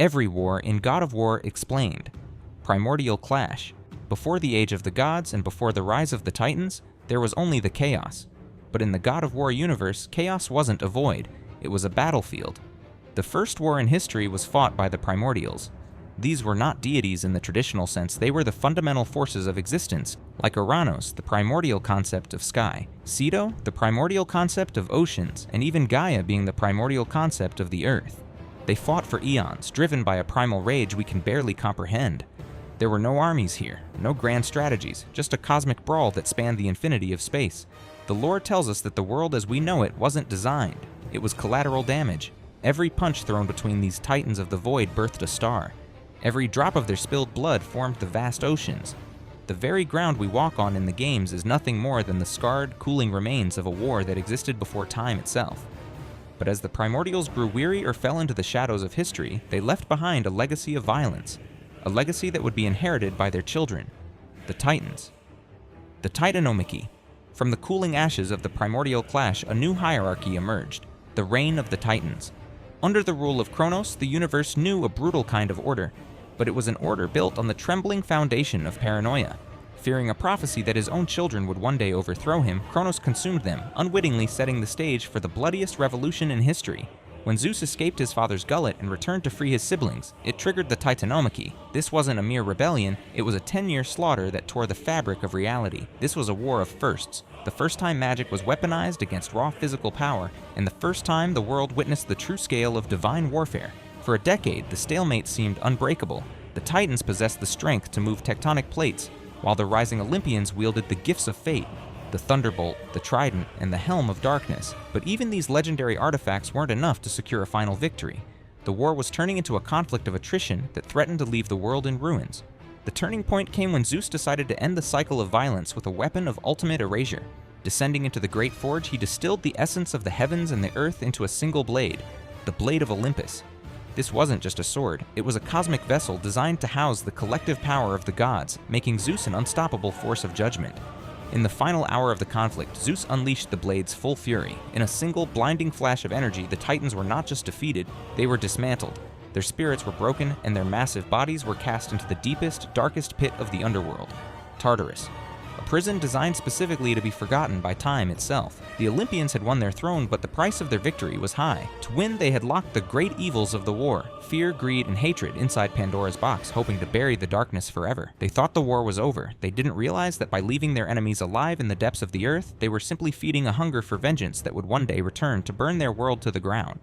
Every war in God of War explained. Primordial clash. Before the age of the gods and before the rise of the Titans, there was only the chaos. But in the God of War universe, chaos wasn't a void, it was a battlefield. The first war in history was fought by the Primordials. These were not deities in the traditional sense, they were the fundamental forces of existence, like Uranus, the primordial concept of sky, Ceto, the primordial concept of oceans, and even Gaia being the primordial concept of the earth. They fought for eons, driven by a primal rage we can barely comprehend. There were no armies here, no grand strategies, just a cosmic brawl that spanned the infinity of space. The lore tells us that the world as we know it wasn't designed, it was collateral damage. Every punch thrown between these titans of the void birthed a star. Every drop of their spilled blood formed the vast oceans. The very ground we walk on in the games is nothing more than the scarred, cooling remains of a war that existed before time itself. But as the Primordials grew weary or fell into the shadows of history, they left behind a legacy of violence, a legacy that would be inherited by their children, the Titans. The Titanomachy. From the cooling ashes of the primordial clash, a new hierarchy emerged, the reign of the Titans. Under the rule of Kronos, the universe knew a brutal kind of order, but it was an order built on the trembling foundation of paranoia. Fearing a prophecy that his own children would one day overthrow him, Kronos consumed them, unwittingly setting the stage for the bloodiest revolution in history. When Zeus escaped his father's gullet and returned to free his siblings, it triggered the Titanomachy. This wasn't a mere rebellion, it was a 10-year slaughter that tore the fabric of reality. This was a war of firsts. The first time magic was weaponized against raw physical power, and the first time the world witnessed the true scale of divine warfare. For a decade, the stalemate seemed unbreakable. The Titans possessed the strength to move tectonic plates, while the rising Olympians wielded the gifts of fate, the thunderbolt, the trident, and the helm of darkness. But even these legendary artifacts weren't enough to secure a final victory. The war was turning into a conflict of attrition that threatened to leave the world in ruins. The turning point came when Zeus decided to end the cycle of violence with a weapon of ultimate erasure. Descending into the Great Forge, he distilled the essence of the heavens and the earth into a single blade, the Blade of Olympus. This wasn't just a sword, it was a cosmic vessel designed to house the collective power of the gods, making Zeus an unstoppable force of judgment. In the final hour of the conflict, Zeus unleashed the blade's full fury. In a single, blinding flash of energy, the Titans were not just defeated, they were dismantled. Their spirits were broken, and their massive bodies were cast into the deepest, darkest pit of the underworld, Tartarus. A prison designed specifically to be forgotten by time itself. The Olympians had won their throne, but the price of their victory was high. To win, they had locked the great evils of the war, fear, greed, and hatred, inside Pandora's box, hoping to bury the darkness forever. They thought the war was over. They didn't realize that by leaving their enemies alive in the depths of the earth, they were simply feeding a hunger for vengeance that would one day return to burn their world to the ground.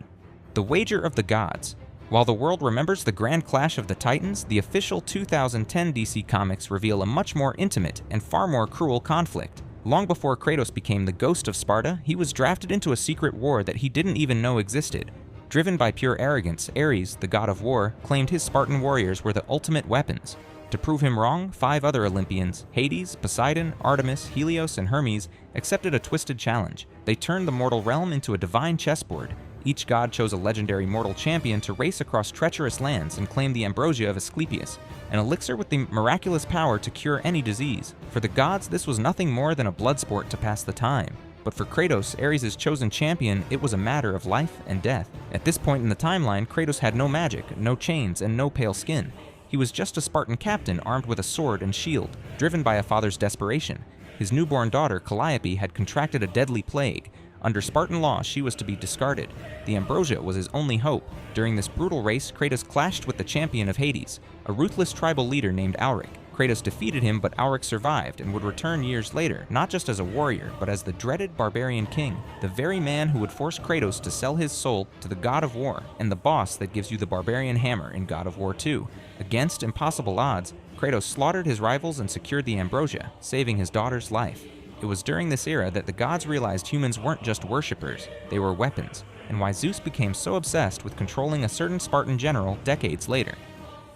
The Wager of the Gods. While the world remembers the grand clash of the Titans, the official 2010 DC Comics reveal a much more intimate and far more cruel conflict. Long before Kratos became the ghost of Sparta, he was drafted into a secret war that he didn't even know existed. Driven by pure arrogance, Ares, the god of war, claimed his Spartan warriors were the ultimate weapons. To prove him wrong, 5 other Olympians, Hades, Poseidon, Artemis, Helios, and Hermes, accepted a twisted challenge. They turned the mortal realm into a divine chessboard. Each god chose a legendary mortal champion to race across treacherous lands and claim the ambrosia of Asclepius, an elixir with the miraculous power to cure any disease. For the gods, this was nothing more than a blood sport to pass the time. But for Kratos, Ares' chosen champion, it was a matter of life and death. At this point in the timeline, Kratos had no magic, no chains, and no pale skin. He was just a Spartan captain armed with a sword and shield, driven by a father's desperation. His newborn daughter, Calliope, had contracted a deadly plague. Under Spartan law, she was to be discarded. The ambrosia was his only hope. During this brutal race, Kratos clashed with the champion of Hades, a ruthless tribal leader named Auric. Kratos defeated him, but Auric survived and would return years later, not just as a warrior, but as the dreaded barbarian king, the very man who would force Kratos to sell his soul to the god of war, and the boss that gives you the barbarian hammer in God of War 2. Against impossible odds, Kratos slaughtered his rivals and secured the ambrosia, saving his daughter's life. It was during this era that the gods realized humans weren't just worshippers, they were weapons, and why Zeus became so obsessed with controlling a certain Spartan general decades later.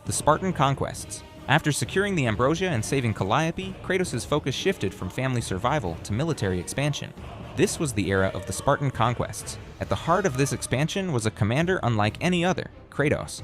The Spartan Conquests. After securing the ambrosia and saving Calliope, Kratos' focus shifted from family survival to military expansion. This was the era of the Spartan Conquests. At the heart of this expansion was a commander unlike any other, Kratos.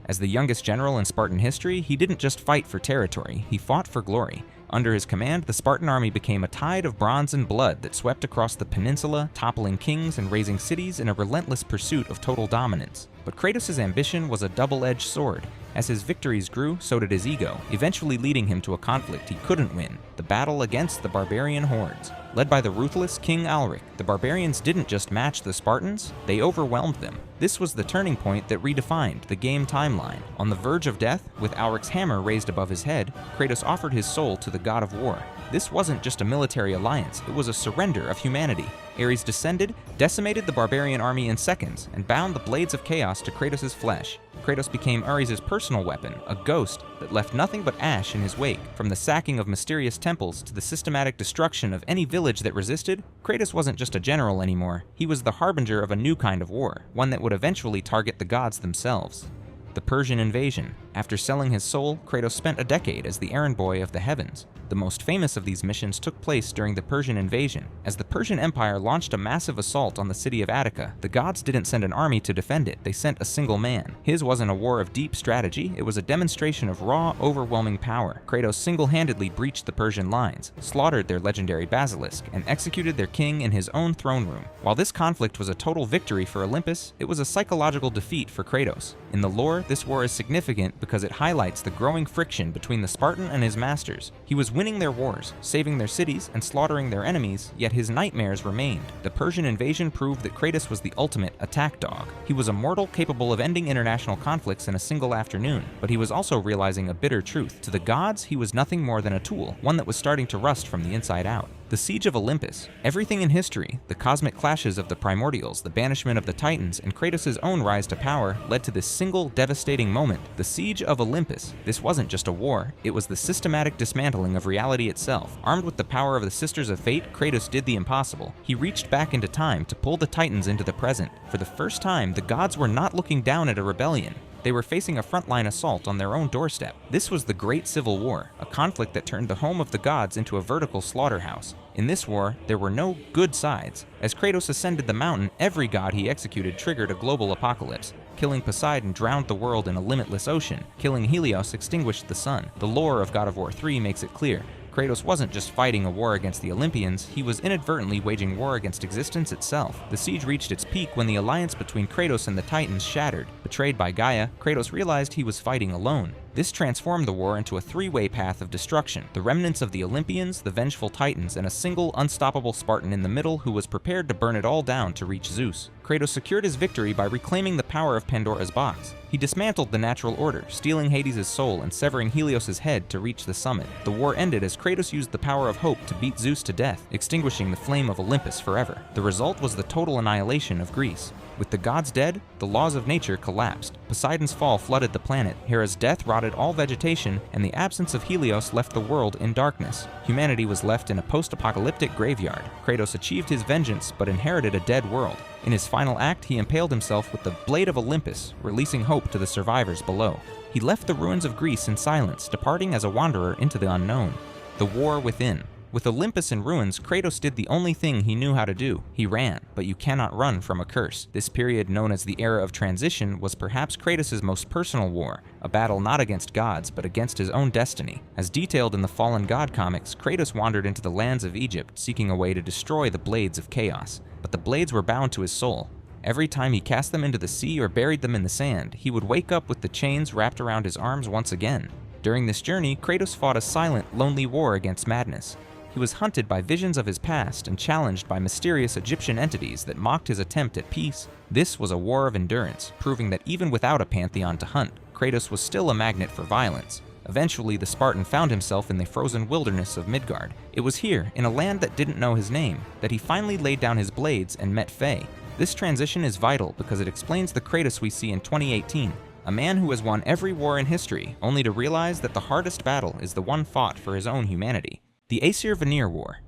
As the youngest general in Spartan history, he didn't just fight for territory, he fought for glory. Under his command, the Spartan army became a tide of bronze and blood that swept across the peninsula, toppling kings and razing cities in a relentless pursuit of total dominance. But Kratos' ambition was a double-edged sword. As his victories grew, so did his ego, eventually leading him to a conflict he couldn't win, the battle against the barbarian hordes. Led by the ruthless King Alric, the barbarians didn't just match the Spartans, they overwhelmed them. This was the turning point that redefined the game timeline. On the verge of death, with Alric's hammer raised above his head, Kratos offered his soul to the god of war. This wasn't just a military alliance, it was a surrender of humanity. Ares descended, decimated the barbarian army in seconds, and bound the blades of chaos to Kratos' flesh. Kratos became Ares' personal weapon, a ghost that left nothing but ash in his wake. From the sacking of mysterious temples to the systematic destruction of any village that resisted, Kratos wasn't just a general anymore. He was the harbinger of a new kind of war, one that would eventually target the gods themselves. The Persian invasion. After selling his soul, Kratos spent a decade as the errand boy of the heavens. The most famous of these missions took place during the Persian invasion. As the Persian Empire launched a massive assault on the city of Attica, the gods didn't send an army to defend it, they sent a single man. His wasn't a war of deep strategy, it was a demonstration of raw, overwhelming power. Kratos single-handedly breached the Persian lines, slaughtered their legendary basilisk, and executed their king in his own throne room. While this conflict was a total victory for Olympus, it was a psychological defeat for Kratos. In the lore, this war is significant because it highlights the growing friction between the Spartan and his masters. He was winning their wars, saving their cities, and slaughtering their enemies, yet his nightmares remained. The Persian invasion proved that Kratos was the ultimate attack dog. He was a mortal capable of ending international conflicts in a single afternoon, but he was also realizing a bitter truth. To the gods, he was nothing more than a tool, one that was starting to rust from the inside out. The Siege of Olympus. Everything in history, the cosmic clashes of the Primordials, the banishment of the Titans, and Kratos' own rise to power led to this single devastating moment, the Siege of Olympus. This wasn't just a war, it was the systematic dismantling of reality itself. Armed with the power of the Sisters of Fate, Kratos did the impossible. He reached back into time to pull the Titans into the present. For the first time, the gods were not looking down at a rebellion. They were facing a frontline assault on their own doorstep. This was the Great Civil War, a conflict that turned the home of the gods into a vertical slaughterhouse. In this war, there were no good sides. As Kratos ascended the mountain, every god he executed triggered a global apocalypse. Killing Poseidon drowned the world in a limitless ocean. Killing Helios extinguished the sun. The lore of God of War 3 makes it clear. Kratos wasn't just fighting a war against the Olympians, he was inadvertently waging war against existence itself. The siege reached its peak when the alliance between Kratos and the Titans shattered. Betrayed by Gaia, Kratos realized he was fighting alone. This transformed the war into a three-way path of destruction. The remnants of the Olympians, the vengeful Titans, and a single, unstoppable Spartan in the middle who was prepared to burn it all down to reach Zeus. Kratos secured his victory by reclaiming the power of Pandora's box. He dismantled the natural order, stealing Hades' soul and severing Helios' head to reach the summit. The war ended as Kratos used the power of hope to beat Zeus to death, extinguishing the flame of Olympus forever. The result was the total annihilation of Greece. With the gods dead, the laws of nature collapsed. Poseidon's fall flooded the planet, Hera's death rotted all vegetation, and the absence of Helios left the world in darkness. Humanity was left in a post-apocalyptic graveyard. Kratos achieved his vengeance, but inherited a dead world. In his final act, he impaled himself with the blade of Olympus, releasing hope to the survivors below. He left the ruins of Greece in silence, departing as a wanderer into the unknown. The war within. With Olympus in ruins, Kratos did the only thing he knew how to do. He ran, but you cannot run from a curse. This period, known as the Era of Transition, was perhaps Kratos' most personal war, a battle not against gods, but against his own destiny. As detailed in the Fallen God comics, Kratos wandered into the lands of Egypt, seeking a way to destroy the blades of chaos. But the blades were bound to his soul. Every time he cast them into the sea or buried them in the sand, he would wake up with the chains wrapped around his arms once again. During this journey, Kratos fought a silent, lonely war against madness. He was hunted by visions of his past and challenged by mysterious Egyptian entities that mocked his attempt at peace. This was a war of endurance, proving that even without a pantheon to hunt, Kratos was still a magnet for violence. Eventually, the Spartan found himself in the frozen wilderness of Midgard. It was here, in a land that didn't know his name, that he finally laid down his blades and met Faye. This transition is vital because it explains the Kratos we see in 2018, a man who has won every war in history, only to realize that the hardest battle is the one fought for his own humanity. The Aesir-Vanir War.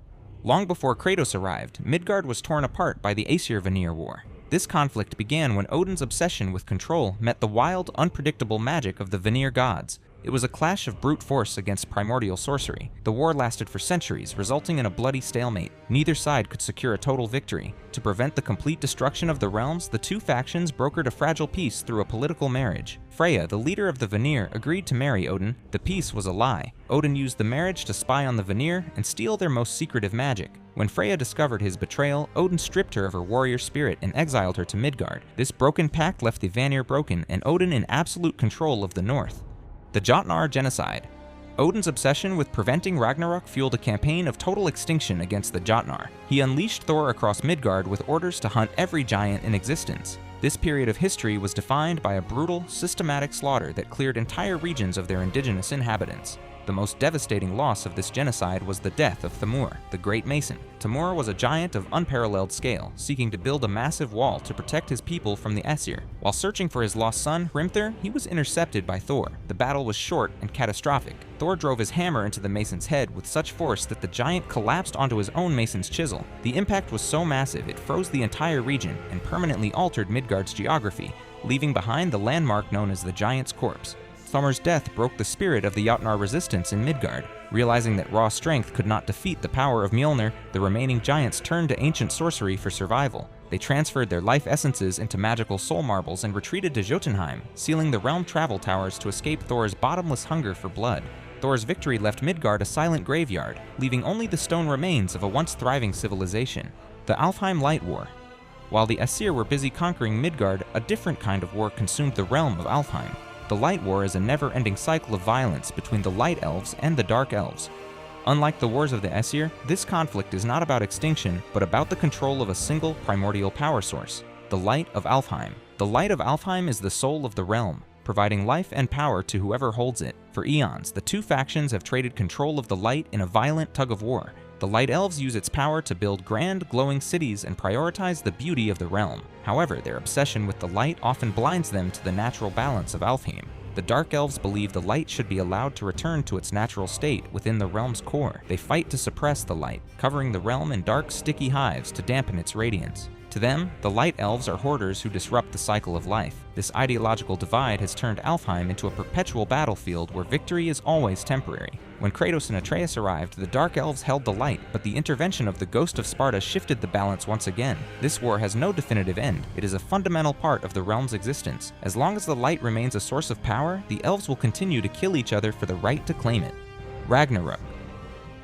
Long before Kratos arrived, Midgard was torn apart by the Aesir-Vanir War. This conflict began when Odin's obsession with control met the wild, unpredictable magic of the Vanir gods. It was a clash of brute force against primordial sorcery. The war lasted for centuries, resulting in a bloody stalemate. Neither side could secure a total victory. To prevent the complete destruction of the realms, the two factions brokered a fragile peace through a political marriage. Freya, the leader of the Vanir, agreed to marry Odin. The peace was a lie. Odin used the marriage to spy on the Vanir and steal their most secretive magic. When Freya discovered his betrayal, Odin stripped her of her warrior spirit and exiled her to Midgard. This broken pact left the Vanir broken and Odin in absolute control of the North. The Jotnar Genocide. Odin's obsession with preventing Ragnarok fueled a campaign of total extinction against the Jotnar. He unleashed Thor across Midgard with orders to hunt every giant in existence. This period of history was defined by a brutal, systematic slaughter that cleared entire regions of their indigenous inhabitants. The most devastating loss of this genocide was the death of Thamur, the Great Mason. Thamur was a giant of unparalleled scale, seeking to build a massive wall to protect his people from the Aesir. While searching for his lost son, Hrimthur, he was intercepted by Thor. The battle was short and catastrophic. Thor drove his hammer into the Mason's head with such force that the giant collapsed onto his own Mason's chisel. The impact was so massive it froze the entire region and permanently altered Midgard's geography, leaving behind the landmark known as the Giant's Corpse. Thamur's death broke the spirit of the Jötnar resistance in Midgard. Realizing that raw strength could not defeat the power of Mjolnir, the remaining giants turned to ancient sorcery for survival. They transferred their life essences into magical soul marbles and retreated to Jotunheim, sealing the realm travel towers to escape Thor's bottomless hunger for blood. Thor's victory left Midgard a silent graveyard, leaving only the stone remains of a once thriving civilization. The Alfheim Light War. While the Aesir were busy conquering Midgard, a different kind of war consumed the realm of Alfheim. The Light War is a never-ending cycle of violence between the Light Elves and the Dark Elves. Unlike the wars of the Aesir, this conflict is not about extinction, but about the control of a single primordial power source, the Light of Alfheim. The Light of Alfheim is the soul of the realm, providing life and power to whoever holds it. For eons, the two factions have traded control of the light in a violent tug-of-war. The Light Elves use its power to build grand, glowing cities and prioritize the beauty of the realm. However, their obsession with the light often blinds them to the natural balance of Alfheim. The Dark Elves believe the light should be allowed to return to its natural state within the realm's core. They fight to suppress the light, covering the realm in dark, sticky hives to dampen its radiance. To them, the Light Elves are hoarders who disrupt the cycle of life. This ideological divide has turned Alfheim into a perpetual battlefield where victory is always temporary. When Kratos and Atreus arrived, the Dark Elves held the light, but the intervention of the Ghost of Sparta shifted the balance once again. This war has no definitive end. It is a fundamental part of the realm's existence. As long as the light remains a source of power, the elves will continue to kill each other for the right to claim it. Ragnarök.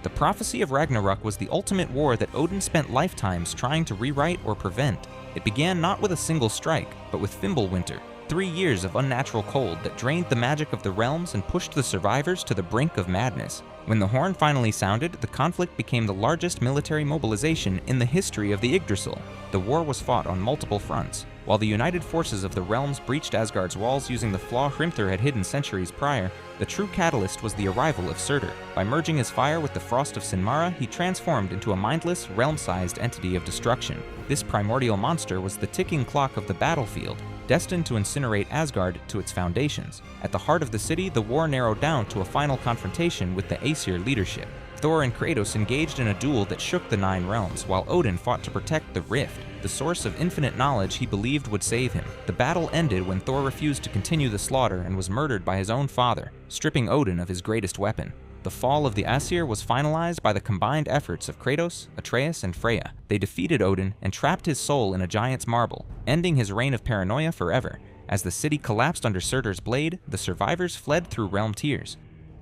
The prophecy of Ragnarok was the ultimate war that Odin spent lifetimes trying to rewrite or prevent. It began not with a single strike, but with Fimbulwinter, 3 years of unnatural cold that drained the magic of the realms and pushed the survivors to the brink of madness. When the horn finally sounded, the conflict became the largest military mobilization in the history of the Yggdrasil. The war was fought on multiple fronts. While the united forces of the realms breached Asgard's walls using the flaw Hrimthur had hidden centuries prior, the true catalyst was the arrival of Surtur. By merging his fire with the frost of Sinmara, he transformed into a mindless, realm-sized entity of destruction. This primordial monster was the ticking clock of the battlefield, destined to incinerate Asgard to its foundations. At the heart of the city, the war narrowed down to a final confrontation with the Aesir leadership. Thor and Kratos engaged in a duel that shook the 9 realms, while Odin fought to protect the Rift, the source of infinite knowledge he believed would save him. The battle ended when Thor refused to continue the slaughter and was murdered by his own father, stripping Odin of his greatest weapon. The fall of the Aesir was finalized by the combined efforts of Kratos, Atreus, and Freya. They defeated Odin and trapped his soul in a giant's marble, ending his reign of paranoia forever. As the city collapsed under Surtur's blade, the survivors fled through realm tears.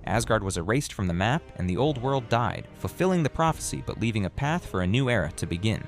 Asgard was erased from the map, and the old world died, fulfilling the prophecy but leaving a path for a new era to begin.